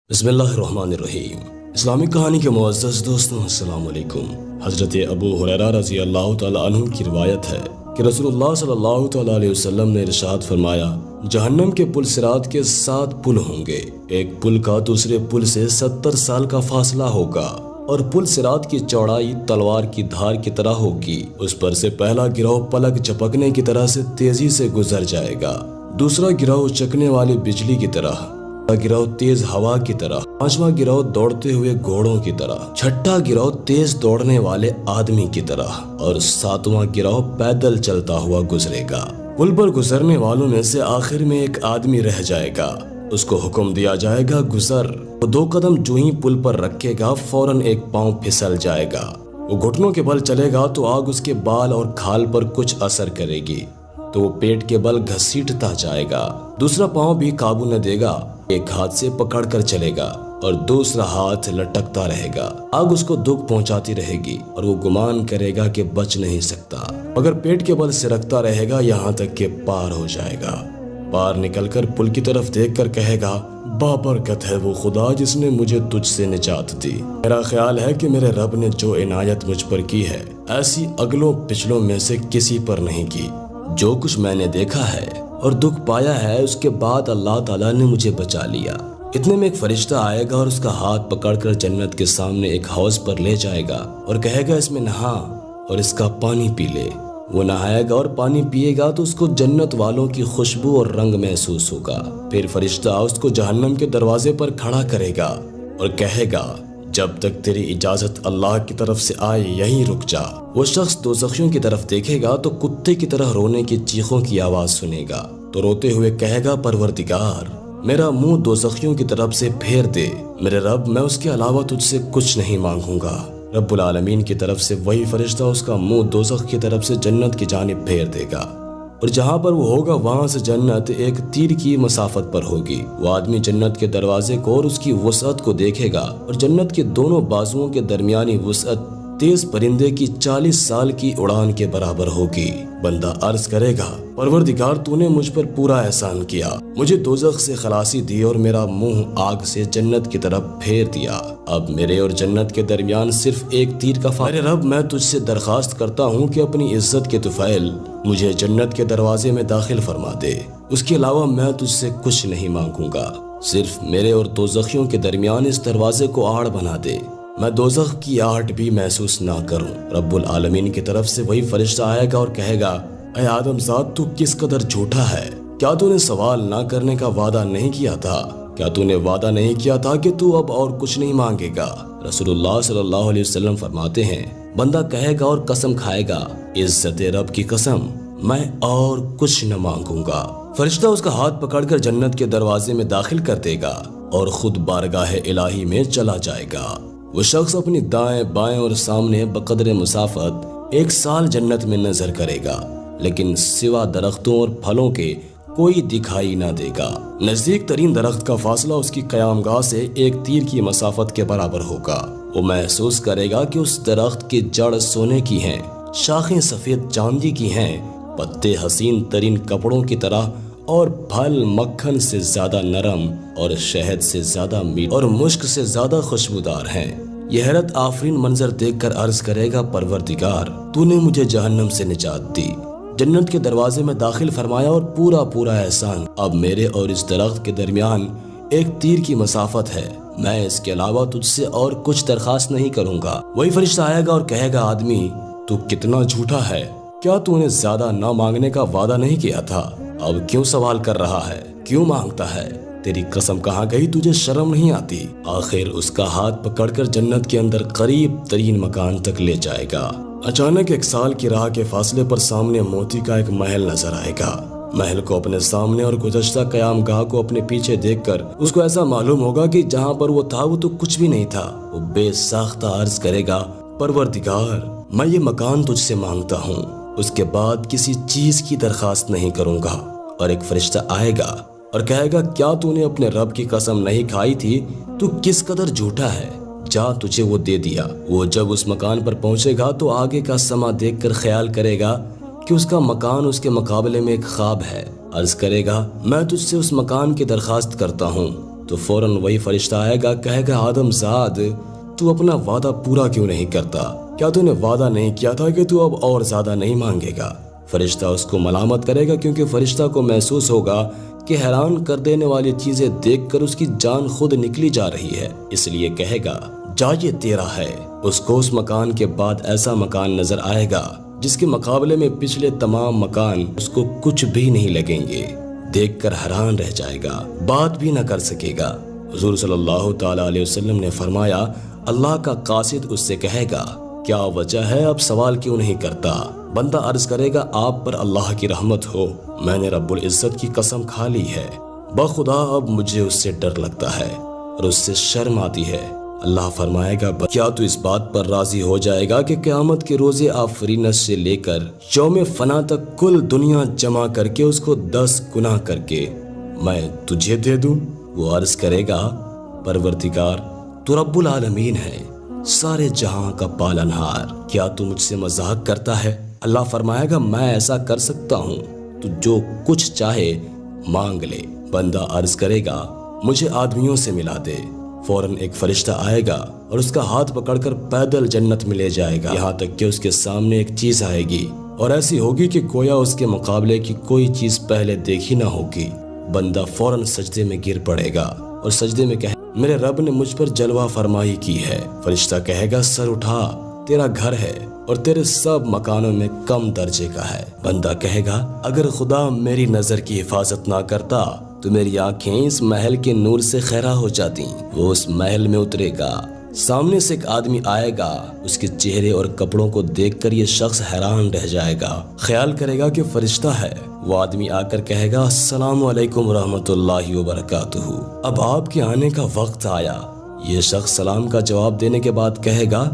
بسم اللہ الرحمن الرحیم۔ اسلامک کہانی کے معزز دوستوں، السلام علیکم۔ حضرت ابو ہریرہ رضی اللہ تعالی عنہ کی روایت ہے کہ رسول اللہ صلی اللہ تعالی علیہ وسلم نے ارشاد فرمایا، جہنم کے پل صراط کے 7 پل ہوں گے، ایک پل کا دوسرے پل سے 70 سال کا فاصلہ ہوگا، اور پل صراط کی چوڑائی تلوار کی دھار کی طرح ہوگی۔ اس پر سے پہلا گروہ پلک جھپکنے کی طرح سے تیزی سے گزر جائے گا، دوسرا گروہ چکنے والی بجلی کی طرح، گروہ تیز ہوا کی طرح، پانچواں گروہ دوڑتے ہوئے گھوڑوں کی طرح، چھٹا گروہ تیز دوڑنے والے آدمی کی طرح، اور 7واں گروہ پیدل چلتا ہوا گزرے گا۔ پل پر گزرنے والوں میں سے آخر میں ایک آدمی رہ جائے گا، اس کو حکم دیا جائے گا گزر۔ وہ 2 قدم جو ہی پل پر رکھے گا فوراً ایک پاؤں پھسل جائے گا۔ وہ گھٹنوں کے بل چلے گا تو آگ اس کے بال اور کھال پر کچھ اثر کرے گی تو وہ پیٹ کے بل گھسیٹتا جائے گا۔ دوسرا پاؤں بھی قابو نہ دے گا، ایک ہاتھ سے پکڑ کر چلے گا اور دوسرا ہاتھ لٹکتا رہے گا۔ آگ اس کو دکھ پہنچاتی رہے گی اور وہ گمان کرے گا کہ بچ نہیں سکتا، مگر پیٹ کے بل سرکتا رہے گا یہاں تک کہ پار ہو جائے گا۔ پار نکل کر پل کی طرف دیکھ کر کہے گا، بابرکت ہے وہ خدا جس نے مجھے تجھ سے نجات دی۔ میرا خیال ہے کہ میرے رب نے جو عنایت مجھ پر کی ہے ایسی اگلوں پچھلوں میں سے کسی پر نہیں کی۔ جو کچھ میں نے دیکھا ہے اور دکھ پایا ہے اس کے بعد اللہ تعالیٰ نے مجھے بچا لیا۔ اتنے میں ایک فرشتہ آئے گا اور اس کا ہاتھ پکڑ کر جنت کے سامنے ایک حوض پر لے جائے گا اور کہے گا، اس میں نہا اور اس کا پانی پی لے۔ وہ نہائے گا اور پانی پیے گا تو اس کو جنت والوں کی خوشبو اور رنگ محسوس ہوگا۔ پھر فرشتہ اس کو جہنم کے دروازے پر کھڑا کرے گا اور کہے گا، جب تک تیری اجازت اللہ کی طرف سے آئے یہیں رک جا۔ وہ شخص دوزخیوں کی طرف دیکھے گا تو کتے کی طرح رونے کی چیخوں کی آواز سنے گا، تو روتے ہوئے کہے گا، پروردگار میرا منہ دوزخیوں کی طرف سے پھیر دے، میرے رب میں اس کے علاوہ تجھ سے کچھ نہیں مانگوں گا۔ رب العالمین کی طرف سے وہی فرشتہ اس کا منہ دوزخ کی طرف سے جنت کی جانب پھیر دے گا، اور جہاں پر وہ ہوگا وہاں سے جنت ایک تیر کی مسافت پر ہوگی۔ وہ آدمی جنت کے دروازے کو اور اس کی وسعت کو دیکھے گا، اور جنت کے دونوں بازوؤں کے درمیانی وسعت تیز پرندے کی 40 سال کی اڑان کے برابر ہوگی۔ بندہ عرض کرے گا، پروردگار تو نے مجھ پر پورا احسان کیا، مجھے دوزخ سے خلاصی دی اور میرا منہ آگ سے جنت کی طرف پھیر دیا۔ اب میرے اور جنت کے درمیان صرف ایک تیر کا فاصلہ۔ میرے رب میں تجھ سے درخواست کرتا ہوں کہ اپنی عزت کے طفیل مجھے جنت کے دروازے میں داخل فرما دے، اس کے علاوہ میں تجھ سے کچھ نہیں مانگوں گا، صرف میرے اور دوزخیوں کے درمیان اس دروازے کو آڑ بنا دے، میں دوزخ کی آہٹ بھی محسوس نہ کروں۔ رب العالمین کی طرف سے وہی فرشتہ آئے گا اور کہے گا، اے آدم زاد تو کس قدر جھوٹا ہے، کیا تو نے سوال نہ کرنے کا وعدہ نہیں کیا تھا؟ کیا تو نے وعدہ نہیں کیا تھا کہ تو اب اور کچھ نہیں مانگے گا؟ رسول اللہ صلی اللہ علیہ وسلم فرماتے ہیں، بندہ کہے گا اور قسم کھائے گا، عزت رب کی قسم میں اور کچھ نہ مانگوں گا۔ فرشتہ اس کا ہاتھ پکڑ کر جنت کے دروازے میں داخل کر دے گا اور خود بارگاہ الہی میں چلا جائے گا۔ وہ شخص اپنی دائیں بائیں اور سامنے بقدر مسافت 1 سال جنت میں نظر کرے گا، لیکن سوا درختوں اور پھلوں کے کوئی دکھائی نہ دے گا۔ نزدیک ترین درخت کا فاصلہ اس کی قیام گاہ سے 1 تیر کی مسافت کے برابر ہوگا۔ وہ محسوس کرے گا کہ اس درخت کی جڑ سونے کی ہیں، شاخیں سفید چاندی کی ہیں، پتے حسین ترین کپڑوں کی طرح، اور پھل مکھن سے زیادہ نرم اور شہد سے زیادہ میٹھے اور مشک سے زیادہ خوشبودار ہیں۔ یہ حیرت آفرین منظر دیکھ کر عرض کرے گا، پروردگار تو نے مجھے جہنم سے نجات دی، جنت کے دروازے میں داخل فرمایا اور پورا احسان۔ اب میرے اور اس درخت کے درمیان 1 تیر کی مسافت ہے، میں اس کے علاوہ تجھ سے اور کچھ درخواست نہیں کروں گا۔ وہی فرشتہ آئے گا اور کہے گا، آدمی تو کتنا جھوٹا ہے، کیا تو نے زیادہ نہ مانگنے کا وعدہ نہیں کیا تھا؟ اب کیوں سوال کر رہا ہے، کیوں مانگتا ہے؟ تیری قسم کہاں گئی، تجھے شرم نہیں آتی؟ آخر اس کا ہاتھ پکڑ کر جنت کے اندر قریب ترین مکان تک لے جائے گا۔ اچانک 1 سال کی راہ کے فاصلے پر سامنے موتی کا ایک محل نظر آئے گا۔ محل کو اپنے سامنے اور گزشتہ قیام گاہ کو اپنے پیچھے دیکھ کر اس کو ایسا معلوم ہوگا کہ جہاں پر وہ تھا وہ تو کچھ بھی نہیں تھا۔ وہ بے ساختہ عرض کرے گا، پروردگار میں یہ مکان تجھ سے مانگتا ہوں، اس کے بعد کسی چیز کی درخواست نہیں کروں گا۔ اور ایک فرشتہ آئے گا اور کہے گا، کیا تو نے اپنے رب کی قسم نہیں کھائی تھی؟ تو کس قدر جھوٹا ہے، جا تجھے وہ دے دیا۔ وہ جب اس مکان پر پہنچے گا تو آگے کا سما دیکھ کر خیال کرے گا کہ اس کا مکان اس کے مقابلے میں ایک خواب ہے۔ عرض کرے گا، میں تجھ سے اس مکان کی درخواست کرتا ہوں تو فوراً وہی فرشتہ آئے گا، کہے گا آدم زاد تو اپنا وعدہ پورا کیوں نہیں کرتا؟ کیا تو نے وعدہ نہیں کیا تھا کہ تو اب اور زیادہ نہیں مانگے گا؟ فرشتہ اس کو ملامت کرے گا، کیونکہ فرشتہ کو محسوس ہوگا کہ حیران کر دینے والی چیزیں دیکھ کر اس کی جان خود نکلی جا رہی ہے، اس لیے کہے گا جا یہ تیرا ہے۔ اس کو اس مکان کے بعد ایسا مکان نظر آئے گا جس کے مقابلے میں پچھلے تمام مکان اس کو کچھ بھی نہیں لگیں گے۔ دیکھ کر حیران رہ جائے گا، بات بھی نہ کر سکے گا۔ حضور صلی اللہ تعالی علیہ وسلم نے فرمایا، اللہ کا قاصد اس سے کہے گا کیا وجہ ہے، اب سوال کیوں نہیں کرتا؟ بندہ عرض کرے گا آپ پر اللہ کی رحمت ہو، میں نے رب العزت کی قسم کھا لی ہے، بخدا اب مجھے اس سے ڈر لگتا ہے اور اس سے شرم آتی ہے۔ اللہ فرمائے گا کیا تو اس بات پر راضی ہو جائے گا کہ قیامت کے روز آفرینت سے لے کر یوم فنا تک کل دنیا جمع کر کے اس کو 10 گنا کر کے میں تجھے دے دوں؟ وہ عرض کرے گا پروردگار تو رب العالمین ہے، سارے جہاں کا پالنہار، کیا تو مجھ سے مذاق کرتا ہے؟ اللہ فرمائے گا میں ایسا کر سکتا ہوں، تو جو کچھ چاہے مانگ لے۔ بندہ عرض کرے گا مجھے آدمیوں سے ملا دے۔ فوراً ایک فرشتہ آئے گا اور اس کا ہاتھ پکڑ کر پیدل جنت میں لے جائے گا، یہاں تک کہ اس کے سامنے ایک چیز آئے گی اور ایسی ہوگی کہ گویا اس کے مقابلے کی کوئی چیز پہلے دیکھی نہ ہوگی۔ بندہ فوراً سجدے میں گر پڑے گا اور سجدے میں کہے میرے رب نے مجھ پر جلوہ فرمائی کی ہے۔ فرشتہ کہے گا سر اٹھا، تیرا گھر ہے اور تیرے سب مکانوں میں کم درجے کا ہے۔ بندہ کہے گا اگر خدا میری نظر کی حفاظت نہ کرتا تو میری آنکھیں اس محل کے نور سے خیرہ ہو جاتی۔ وہ اس محل میں اترے گا، سامنے سے ایک آدمی آئے گا، اس کے چہرے اور کپڑوں کو دیکھ کر یہ شخص حیران رہ جائے گا، خیال کرے گا کہ فرشتہ ہے۔ وہ آدمی آ کر کہے گا السلام علیکم ورحمۃ اللہ وبرکاتہ، اب آپ کے آنے کا وقت آیا۔ یہ شخص سلام کا جواب دینے کے بعد کہے گا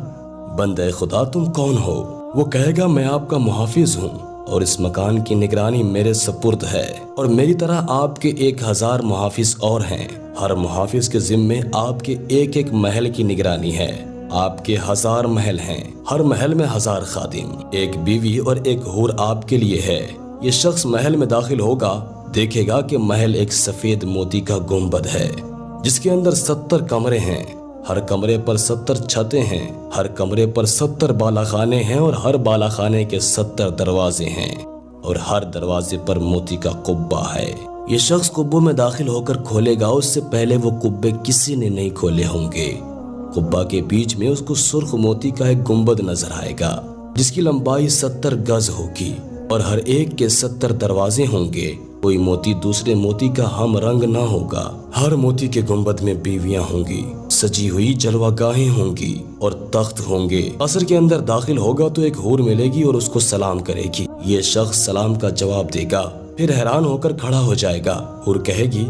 بندے خدا تم کون ہو؟ وہ کہے گا میں آپ کا محافظ ہوں اور اس مکان کی نگرانی میرے سپرد ہے، اور میری طرح آپ کے 1000 محافظ اور ہیں، ہر محافظ کے ذمے آپ کے ایک ایک محل کی نگرانی ہے۔ آپ کے 1000 محل ہیں، ہر محل میں 1000 خادم، ایک بیوی اور ایک حور آپ کے لیے ہے۔ یہ شخص محل میں داخل ہوگا، دیکھے گا کہ محل ایک سفید موتی کا گنبد ہے جس کے اندر 70 کمرے ہیں، ہر کمرے پر 70 چھتیں ہیں، ہر کمرے پر 70 بالا خانے ہیں اور ہر بالا خانے کے 70 دروازے ہیں اور ہر دروازے پر موتی کا قبہ ہے۔ یہ شخص قبوں میں داخل ہو کر کھولے گا، اس سے پہلے وہ قبے کسی نے نہیں کھولے ہوں گے۔ قبہ کے بیچ میں اس کو سرخ موتی کا ایک گنبد نظر آئے گا جس کی لمبائی 70 گز ہوگی اور ہر ایک کے 70 دروازے ہوں گے۔ کوئی موتی دوسرے موتی کا ہم رنگ نہ ہوگا، ہر موتی کے گنبد میں بیویاں ہوں گی، سجی ہوئی جلوہ گاہیں ہوں گی اور تخت ہوں گے۔ قصر کے اندر داخل ہوگا تو ایک حور ملے گی اور اس کو سلام کرے گی۔ یہ شخص سلام کا جواب دے گا، پھر حیران ہو کر کھڑا ہو جائے گا۔ حور کہے گی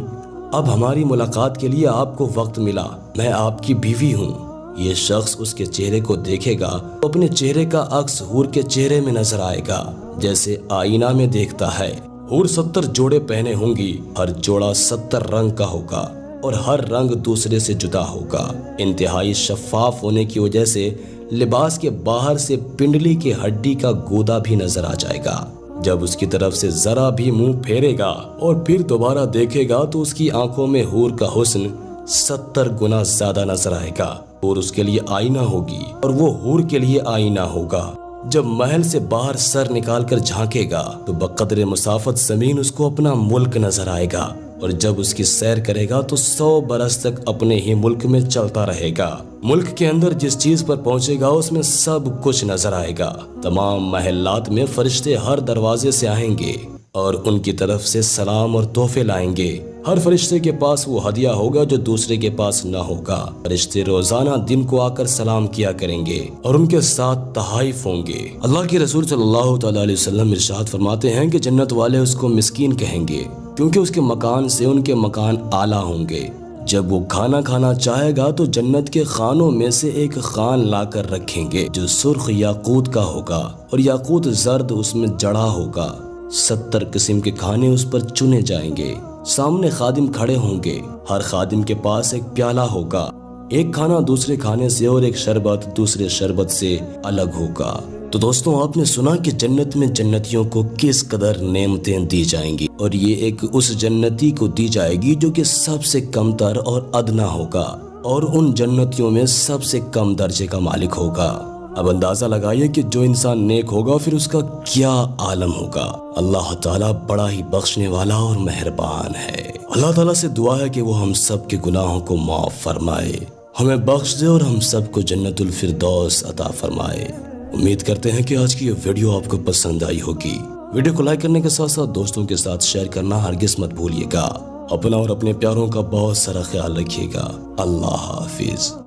اب ہماری ملاقات کے لیے آپ کو وقت ملا، میں آپ کی بیوی ہوں۔ یہ شخص اس کے چہرے کو دیکھے گا تو اپنے چہرے کا عکس حور کے چہرے میں نظر آئے گا جیسے آئینہ میں دیکھتا ہے۔ حور 70 جوڑے پہنے ہوں گی، ہر جوڑا 70 رنگ کا ہوگا اور ہر رنگ دوسرے سے جدا ہوگا۔ انتہائی شفاف ہونے کی وجہ سے لباس کے باہر سے پنڈلی کے ہڈی کا گودا بھی نظر آ جائے گا۔ جب اس کی طرف سے ذرا بھی منہ پھیرے گا اور پھر دوبارہ دیکھے گا تو اس کی آنکھوں میں حور کا حسن 70 گنا زیادہ نظر آئے گا اور اس کے لیے آئینہ ہوگی اور وہ حور کے لیے آئینہ ہوگا۔ جب محل سے باہر سر نکال کر جھانکے گا تو بقدر مسافت زمین اس کو اپنا ملک نظر آئے گا، اور جب اس کی سیر کرے گا تو 100 برس تک اپنے ہی ملک میں چلتا رہے گا۔ ملک کے اندر جس چیز پر پہنچے گا اس میں سب کچھ نظر آئے گا۔ تمام محلات میں فرشتے ہر دروازے سے آئیں گے اور ان کی طرف سے سلام اور تحفے لائیں گے۔ ہر فرشتے کے پاس وہ ہدیہ ہوگا جو دوسرے کے پاس نہ ہوگا۔ فرشتے روزانہ دن کو آ کر سلام کیا کریں گے اور ان کے ساتھ تحائف ہوں گے۔ اللہ کے رسول صلی اللہ تعالی علیہ وسلم ارشاد فرماتے ہیں کہ جنت والے اس کو مسکین کہیں گے کیونکہ اس کے مکان سے ان کے مکان اعلیٰ ہوں گے۔ جب وہ کھانا کھانا چاہے گا تو جنت کے خانوں میں سے ایک خان لا کر رکھیں گے جو سرخ یاقوت کا ہوگا اور یاقوت زرد اس میں جڑا ہوگا۔ 70 قسم کے کھانے اس پر چنے جائیں گے۔ سامنے خادم کھڑے ہوں گے، ہر خادم کے پاس ایک پیالہ ہوگا، ایک کھانا دوسرے کھانے سے اور ایک شربت دوسرے شربت سے الگ ہوگا۔ تو دوستوں آپ نے سنا کہ جنت میں جنتیوں کو کس قدر نعمتیں دی جائیں گی، اور یہ ایک اس جنتی کو دی جائے گی جو کہ سب سے کم تر اور ادنا ہوگا، اور ان جنتیوں میں سب سے کم درجے کا مالک ہوگا۔ اب اندازہ لگائیے کہ جو انسان نیک ہوگا پھر اس کا کیا عالم ہوگا۔ اللہ تعالیٰ بڑا ہی بخشنے والا اور مہربان ہے۔ اللہ تعالیٰ سے دعا ہے کہ وہ ہم سب کے گناہوں کو معاف فرمائے، ہمیں بخش دے اور ہم سب کو جنت الفردوس عطا فرمائے۔ امید کرتے ہیں کہ آج کی یہ ویڈیو آپ کو پسند آئی ہوگی۔ ویڈیو کو لائک کرنے کے ساتھ ساتھ دوستوں کے ساتھ شیئر کرنا ہرگز مت بھولیے گا۔ اپنا اور اپنے پیاروں کا بہت سارا خیال رکھیے گا۔ اللہ حافظ۔